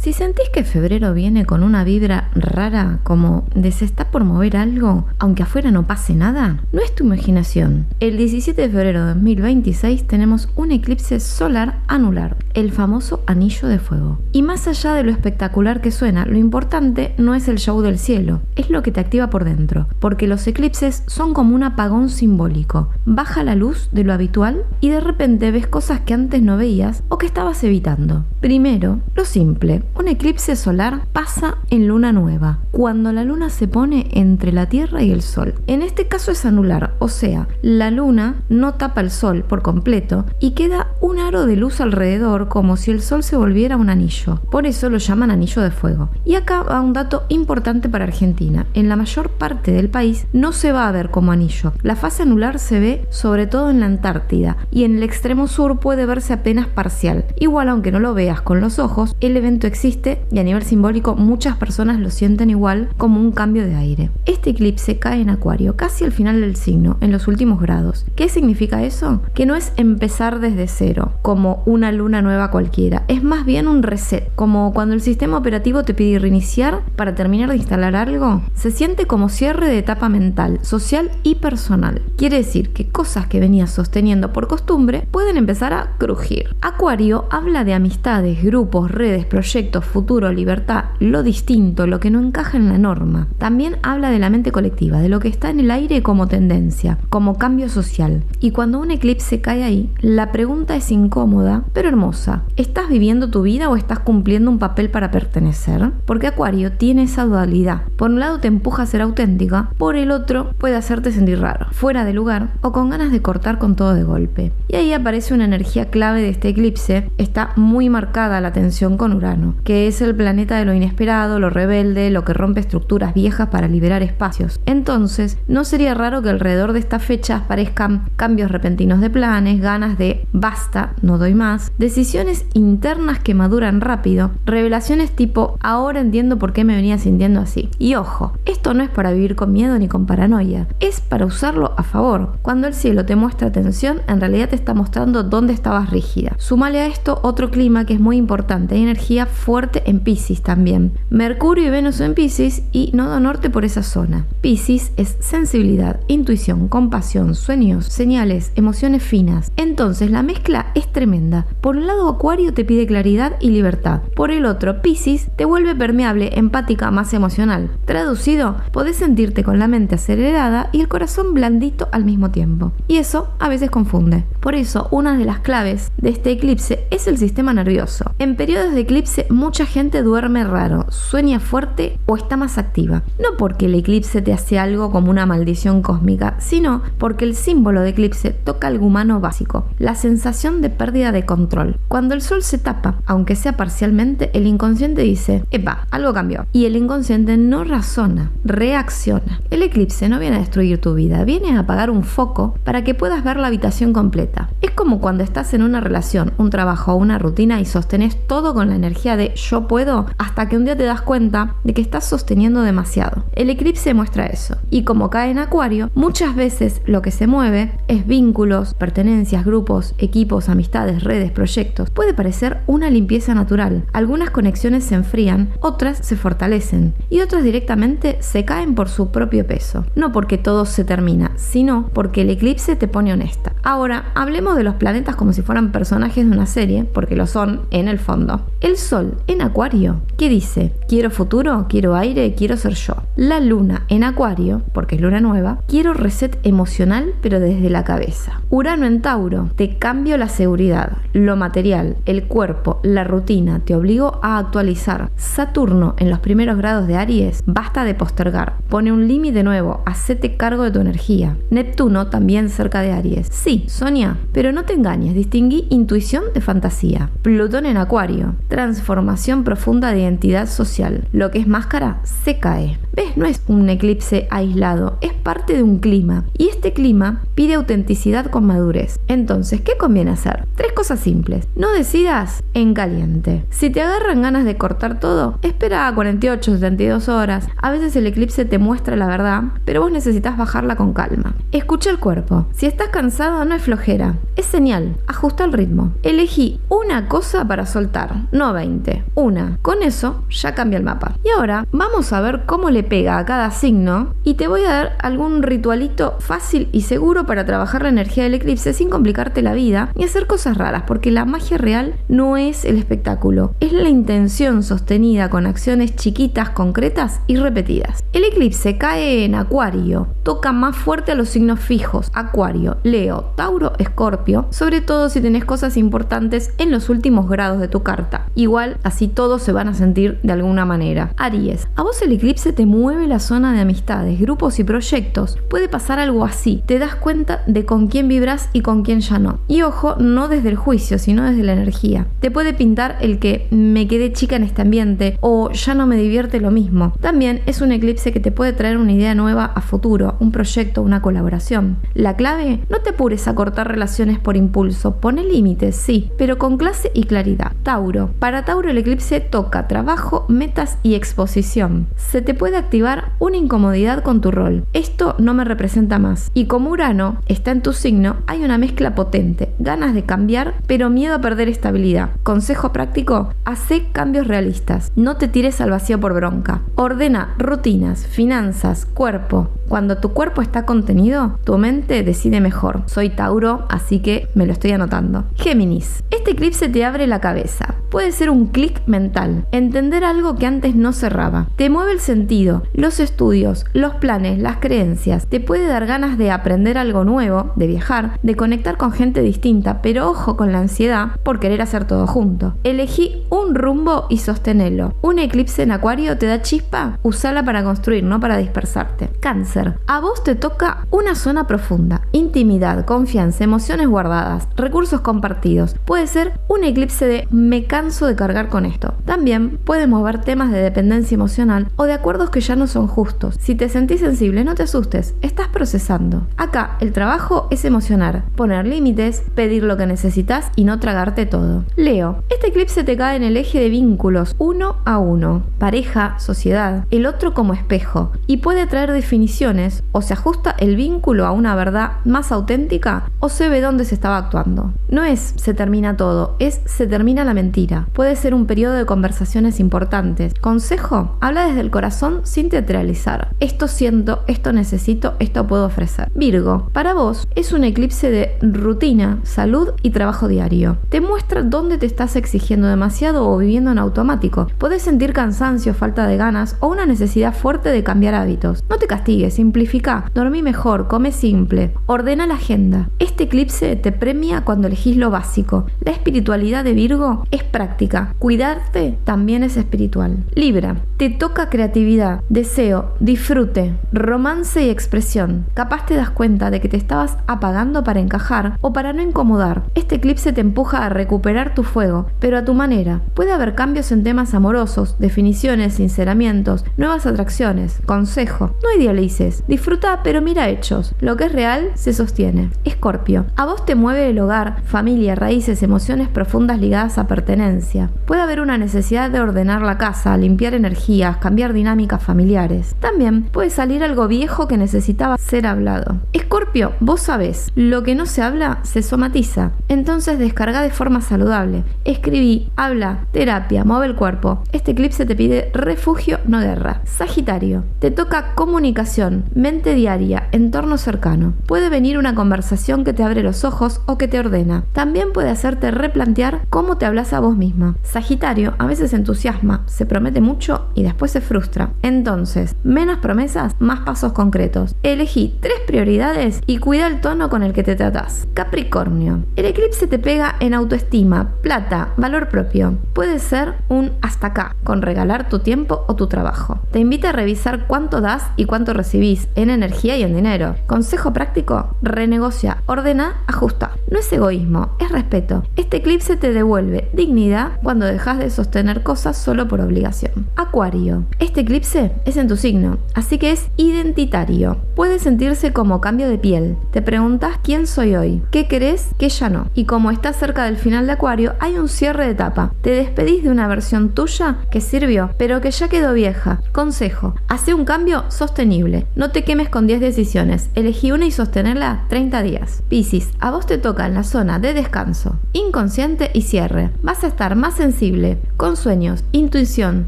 Si sentís que febrero viene con una vibra rara, como de se está por mover algo, aunque afuera no pase nada, no es tu imaginación. El 17 de febrero de 2026 tenemos un eclipse solar anular, el famoso anillo de fuego. Y más allá de lo espectacular que suena, lo importante no es el show del cielo, es lo que te activa por dentro, porque los eclipses son como un apagón simbólico. Baja la luz de lo habitual y de repente ves cosas que antes no veías o que estabas evitando. Primero, lo simple. Un eclipse solar pasa en luna nueva, cuando la luna se pone entre la Tierra y el Sol. En este caso es anular, o sea, la luna no tapa el Sol por completo y queda un aro de luz alrededor como si el Sol se volviera un anillo. Por eso lo llaman anillo de fuego. Y acá va un dato importante para Argentina. En la mayor parte del país no se va a ver como anillo. La fase anular se ve sobre todo en la Antártida y en el extremo sur puede verse apenas parcial. Igual aunque no lo veas con los ojos, el evento existe y a nivel simbólico muchas personas lo sienten igual como un cambio de aire. Este eclipse cae en Acuario, casi al final del signo, en los últimos grados. ¿Qué significa eso? Que no es empezar desde cero, como una luna nueva cualquiera. Es más bien un reset, como cuando el sistema operativo te pide reiniciar para terminar de instalar algo. Se siente como cierre de etapa mental, social y personal. Quiere decir que cosas que venías sosteniendo por costumbre pueden empezar a crujir. Acuario habla de amistades, grupos, redes, proyectos, futuro, libertad, lo distinto, lo que no encaja en la norma. También habla de la mente colectiva, de lo que está en el aire como tendencia, como cambio social. Y cuando un eclipse cae ahí, la pregunta es incómoda, pero hermosa. ¿Estás viviendo tu vida o estás cumpliendo un papel para pertenecer? Porque Acuario tiene esa dualidad. Por un lado te empuja a ser auténtica, por el otro puede hacerte sentir raro, fuera de lugar o con ganas de cortar con todo de golpe. Y ahí aparece una energía clave de este eclipse. Está muy marcada la tensión con Urano, que es el planeta de lo inesperado, lo rebelde, lo que rompe estructuras viejas para liberar espacios. Entonces, no sería raro que alrededor de estas fechas aparezcan cambios repentinos de planes, ganas de basta, no doy más, decisiones internas que maduran rápido, revelaciones tipo ahora entiendo por qué me venía sintiendo así. Y ojo, esto no es para vivir con miedo ni con paranoia, es para usarlo a favor. Cuando el cielo te muestra tensión, en realidad te está mostrando dónde estabas rígida. Súmale a esto otro clima que es muy importante, hay energía fuerte en Piscis también. Mercurio y Venus en Piscis y nodo norte por esa zona. Piscis es sensibilidad, intuición, compasión, sueños, señales, emociones finas. Entonces la mezcla es tremenda. Por un lado Acuario te pide claridad y libertad. Por el otro Piscis te vuelve permeable, empática, más emocional. Traducido, podés sentirte con la mente acelerada y el corazón blandito al mismo tiempo. Y eso a veces confunde. Por eso una de las claves de este eclipse es el sistema nervioso. En periodos de eclipse mucha gente duerme raro, sueña fuerte o está más activa. No porque el eclipse te hace algo como una maldición cósmica, sino porque el símbolo de eclipse toca algo humano básico, la sensación de pérdida de control. Cuando el sol se tapa, aunque sea parcialmente, el inconsciente dice, epa, algo cambió. Y el inconsciente no razona, reacciona. El eclipse no viene a destruir tu vida, viene a apagar un foco para que puedas ver la habitación completa. Es como cuando estás en una relación, un trabajo o una rutina y sostenés todo con la energía de yo puedo, hasta que un día te das cuenta de que estás sosteniendo demasiado. El eclipse muestra eso. Y como cae en Acuario, muchas veces lo que se mueve es vínculos, pertenencias, grupos, equipos, amistades, redes, proyectos. Puede parecer una limpieza natural. Algunas conexiones se enfrían, otras se fortalecen y otras directamente se caen por su propio peso. No porque todo se termina, sino porque el eclipse te pone honesta. Ahora, hablemos de los planetas como si fueran personajes de una serie, porque lo son en el fondo. El Sol en Acuario, ¿qué dice? Quiero futuro, quiero aire, quiero ser yo. La Luna en Acuario, porque es luna nueva, quiero reset emocional pero desde la cabeza. Urano en Tauro, te cambio la seguridad, lo material, el cuerpo, la rutina, te obligo a actualizar. Saturno en los primeros grados de Aries, basta de postergar, pone un límite nuevo, hacete cargo de tu energía. Neptuno también cerca de Aries, sí, soñá, pero no te engañes, distinguí intuición de fantasía. Plutón en Acuario, transformación profunda de identidad social, lo que es máscara se cae. ¿Ves? No es un eclipse aislado, es parte de un clima. Y este clima pide autenticidad con madurez. Entonces, ¿qué conviene hacer? 3 cosas simples. No decidas en caliente. Si te agarran ganas de cortar todo, espera 48, 72 horas. A veces el eclipse te muestra la verdad, pero vos necesitas bajarla con calma. Escucha el cuerpo. Si estás cansado, no es flojera. Es señal. Ajusta el ritmo. Elegí una cosa para soltar, no 20. Una. Con eso ya cambia el mapa. Y ahora vamos a ver cómo le pega a cada signo y te voy a dar algún ritualito fácil y seguro para trabajar la energía del eclipse sin complicarte la vida ni hacer cosas raras, porque la magia real no es el espectáculo, es la intención sostenida con acciones chiquitas, concretas y repetidas. El eclipse cae en Acuario, toca más fuerte a los signos fijos: Acuario, Leo, Tauro, Escorpio, sobre todo si tenés cosas importantes en los últimos grados de tu carta. Igual así todos se van a sentir de alguna manera. Aries, a vos el eclipse te mueve la zona de amistades, grupos y proyectos. Puede pasar algo así, te das cuenta de con quién vibras y con quién ya no. Y ojo, no desde el juicio, sino desde la energía. Te puede pintar el que me quedé chica en este ambiente o ya no me divierte lo mismo. También es un eclipse que te puede traer una idea nueva a futuro, un proyecto, una colaboración. La clave, no te apures a cortar relaciones por impulso, pone límites, sí, pero con clase y claridad. Tauro, para Tauro el eclipse toca trabajo, metas y exposición. Se te puede activar una incomodidad con tu rol. Esto no me representa más. Y como Urano está en tu signo, hay una mezcla potente, ganas de cambiar, pero miedo a perder estabilidad. Consejo práctico: hacé cambios realistas. No te tires al vacío por bronca. Ordena rutinas, finanzas, cuerpo. Cuando tu cuerpo está contenido, tu mente decide mejor. Soy Tauro, así que me lo estoy anotando. Géminis, este eclipse te abre la cabeza. Puede ser un clic mental, entender algo que antes no cerraba. Te mueve el sentido, los estudios, los planes, las creencias. Te puede dar ganas de aprender algo nuevo, de viajar, de conectar con gente distinta, pero ojo con la ansiedad por querer hacer todo junto. Elegí un rumbo y sostenelo. Un eclipse en Acuario te da chispa, usala para construir, no para dispersarte. Cáncer, a vos te toca una zona profunda, intimidad, confianza, emociones guardadas, recursos compartidos. Puede ser un eclipse de me canso de cargar con esto. También puede mover temas de dependencia emocional o de acuerdos que ya no son justos. Si te sentís sensible, no te asustes, estás procesando. Acá el trabajo es emocionar, poner límites, pedir lo que necesitas y no tragarte todo. Leo, este eclipse te cae en el eje de vínculos 1 a 1, pareja, sociedad, el otro como espejo, y puede traer definiciones: o se ajusta el vínculo a una verdad más auténtica o se ve dónde se estaba actuando. No es se termina todo, es se termina la mentira. Puede ser un periodo de conversaciones importantes. Consejo: habla desde el corazón sin teatralizar. Esto siento, esto necesito, esto puedo ofrecer. Virgo, para vos es un eclipse de rutina, salud y trabajo diario. Te muestra dónde te estás exigiendo demasiado o viviendo en automático. Podés sentir cansancio, falta de ganas o una necesidad fuerte de cambiar hábitos. No te castigues, simplifica, dormí mejor, come simple, ordena la agenda. Este eclipse te premia cuando elegís lo básico. La espiritualidad de Virgo es práctica. Cuidarte también es espiritual. Libra, te toca creatividad, deseo, disfrute, romance y expresión. Capaz te das cuenta de que te estabas apagando para encajar o para no incomodar. Este eclipse te empuja a recuperar tu fuego, pero a tu manera. Puede haber cambios en temas amorosos, definiciones, sinceramientos, nuevas atracciones. Consejo: no idealices, disfruta pero mira hechos. Lo que es real se sostiene. Escorpio, a vos te mueve el hogar, familia, raíces, emociones profundas ligadas a pertenencia. Puede haber una necesidad de ordenar la casa, limpiar energías, cambiar dinámicas familiares. También puede salir algo viejo que necesitaba ser hablado. Escorpio, vos sabés, lo que no se habla se somatiza. Entonces descarga de forma saludable. Escribí, habla, terapia, mueve el cuerpo. Este eclipse te pide refugio, no guerra. Sagitario, te toca comunicación, mente diaria, entorno cercano. Puede venir una conversación que te abre los ojos o que te ordena. También puede hacerte replantear cómo te hablas a vos misma. Sagitario a veces entusiasma, se promete mucho y después se frustra. Entonces, menos promesas, más pasos concretos. Elegí 3 prioridades y cuida el tono con el que te tratás. Capricornio, el eclipse te pega en autoestima, plata, valor propio. Puede ser un hasta acá, con regalar tu tiempo o tu trabajo. Te invita a revisar cuánto das y cuánto recibís percibís en energía y en dinero. Consejo práctico: renegocia, ordena, ajusta. No es egoísmo, es respeto. Este eclipse te devuelve dignidad cuando dejas de sostener cosas solo por obligación. Acuario. Este eclipse es en tu signo, así que es identitario. Puede sentirse como cambio de piel. Te preguntas quién soy hoy, qué querés, qué ya no. Y como estás cerca del final de Acuario, hay un cierre de etapa. Te despedís de una versión tuya que sirvió, pero que ya quedó vieja. Consejo: hace un cambio sostenible. No te quemes con 10 decisiones. Elegí una y sostenerla 30 días. Piscis, a vos te toca en la zona de descanso, inconsciente y cierre. Vas a estar más sensible, con sueños, intuición,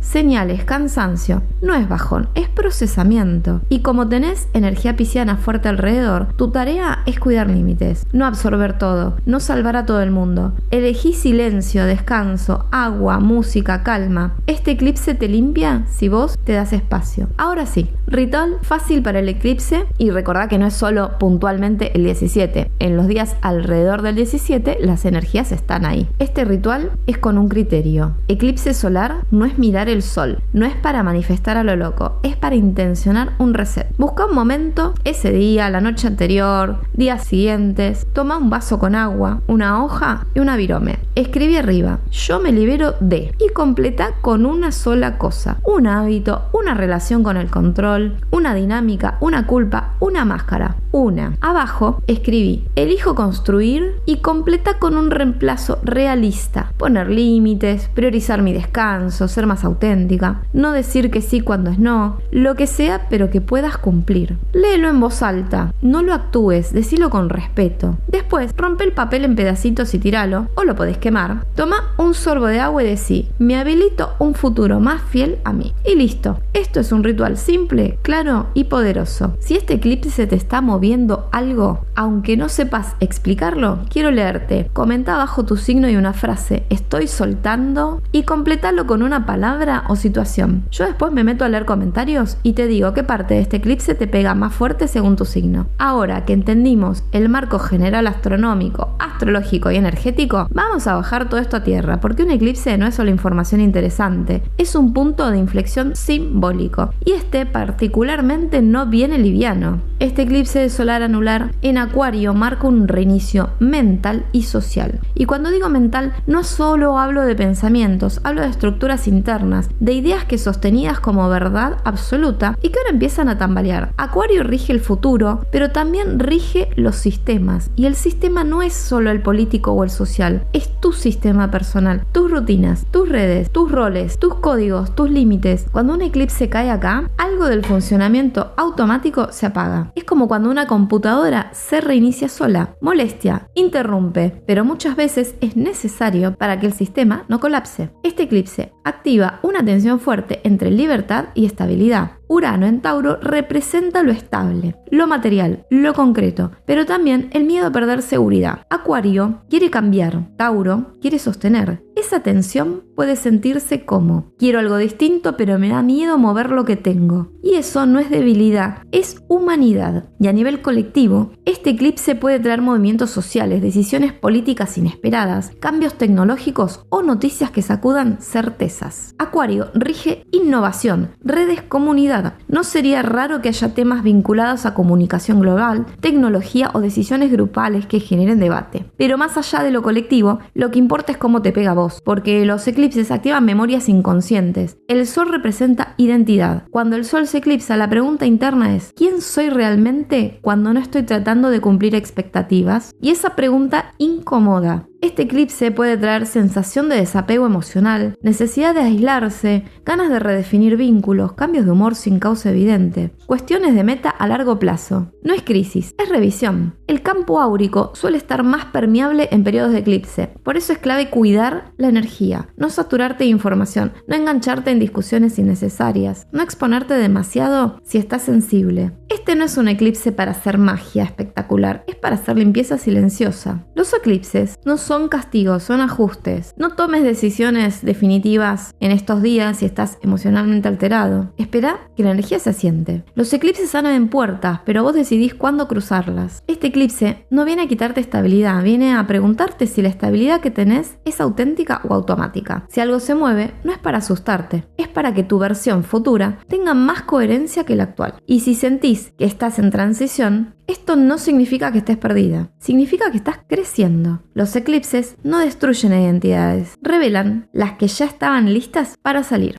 señales, cansancio. No es bajón, es procesamiento. Y como tenés energía pisciana fuerte alrededor, tu tarea es cuidar límites, no absorber todo, no salvar a todo el mundo. Elegí silencio, descanso, agua, música, calma. Este eclipse te limpia si vos te das espacio. Ahora sí, ritual fácil para el eclipse, y recordá que no es solo puntualmente el 17. En los días alrededor del 17 las energías están ahí. Este ritual es con un criterio. Eclipse solar no es mirar el sol, no es para manifestar a lo loco, es para intencionar un reset. Busca un momento, ese día, la noche anterior, días siguientes, toma un vaso con agua, una hoja y una virome. Escribe arriba: yo me libero de, y completa con una sola cosa: un hábito, una relación con el control, una dinámica, una culpa, una máscara. Abajo escribí: elijo construir, y completa con un reemplazo realista. Poner límites, priorizar mi descanso, ser más auténtica, no decir que sí cuando es no, lo que sea pero que puedas cumplir. Léelo en voz alta, no lo actúes, decilo con respeto. Después rompe el papel en pedacitos y tíralo, o lo podés quemar. Toma un sorbo de agua y decí: me habilito un futuro más fiel a mí. Y listo. Esto es un ritual simple, claro y poderoso. Si este eclipse te está moviendo algo, aunque no sepas explicarlo, quiero leerte. Comenta abajo tu signo y una frase: estoy soltando, y completalo con una palabra o situación. Yo después me meto a leer comentarios y te digo qué parte de este eclipse te pega más fuerte según tu signo. Ahora que entendimos el marco general astronómico, astrológico y energético, vamos a bajar todo esto a tierra, porque un eclipse no es solo información interesante, es un punto de inflexión simbólico, y este particularmente no viene liviano. Este eclipse solar anular en Acuario marca un reinicio mental y social. Y cuando digo mental, no solo hablo de pensamientos, hablo de estructuras internas, de ideas que sostenidas como verdad absoluta y que ahora empiezan a tambalear. Acuario rige el futuro, pero también rige los sistemas. Y el sistema no es solo el político o el social, es tu sistema personal, tus rutinas, tus redes, tus roles, tus códigos, tus límites. Cuando un eclipse cae acá, algo del funcionamiento automático se apaga. Es como cuando una computadora se reinicia sola. Molestia, interrumpe, pero muchas veces es necesario para que el sistema no colapse. Este eclipse activa una tensión fuerte entre libertad y estabilidad. Urano en Tauro representa lo estable, lo material, lo concreto, pero también el miedo a perder seguridad. Acuario quiere cambiar, Tauro quiere sostener. Esa tensión puede sentirse como: quiero algo distinto, pero me da miedo mover lo que tengo. Y eso no es debilidad, es humanidad. Y a nivel colectivo, este eclipse puede traer movimientos sociales, decisiones políticas inesperadas, cambios tecnológicos o noticias que sacudan certezas. Acuario rige innovación, redes, comunidad. No sería raro que haya temas vinculados a comunicación global, tecnología o decisiones grupales que generen debate. Pero más allá de lo colectivo, lo que importa es cómo te pega a vos, porque los eclipses activan memorias inconscientes. El sol representa identidad. Cuando el sol se eclipsa, la pregunta interna es: ¿quién soy realmente cuando no estoy tratando de cumplir expectativas? Y esa pregunta incomoda. Este eclipse puede traer sensación de desapego emocional, necesidad de aislarse, ganas de redefinir vínculos, cambios de humor sin causa evidente, cuestiones de meta a largo plazo. No es crisis, es revisión. El campo áurico suele estar más permeable en periodos de eclipse, por eso es clave cuidar la energía, no saturarte de información, no engancharte en discusiones innecesarias, no exponerte demasiado si estás sensible. Este no es un eclipse para hacer magia espectacular, es para hacer limpieza silenciosa. Los eclipses no son castigos, son ajustes. No tomes decisiones definitivas en estos días si estás emocionalmente alterado. Espera que la energía se asiente. Los eclipses abren puertas, pero vos decidís cuándo cruzarlas. Este eclipse no viene a quitarte estabilidad, viene a preguntarte si la estabilidad que tenés es auténtica o automática. Si algo se mueve, no es para asustarte, es para que tu versión futura tenga más coherencia que la actual. Y si sentís que estás en transición, esto no significa que estés perdida, significa que estás creciendo. Los eclipses no destruyen identidades, revelan las que ya estaban listas para salir.